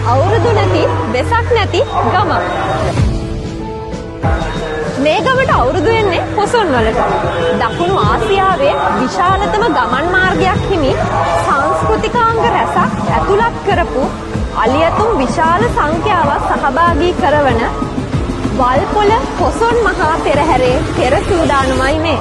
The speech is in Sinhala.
අවුරුදු නැති වෙසක් නැති ගම. මේ ගමට අවුරුදු වෙන්නේ පොසොන් වලට. දකුණු ආසියාවේ විශාලතම ගමන් මාර්ගයක් හිමි සංස්කෘතිකාංග රැසක් ඇතුළත් කරපු අලියතුන් විශාල සංඛ්‍යාවක් සහභාගී කරවන වල්පොළ පොසොන් මහා පෙරහැරේ පෙර සූදානමයි මේ.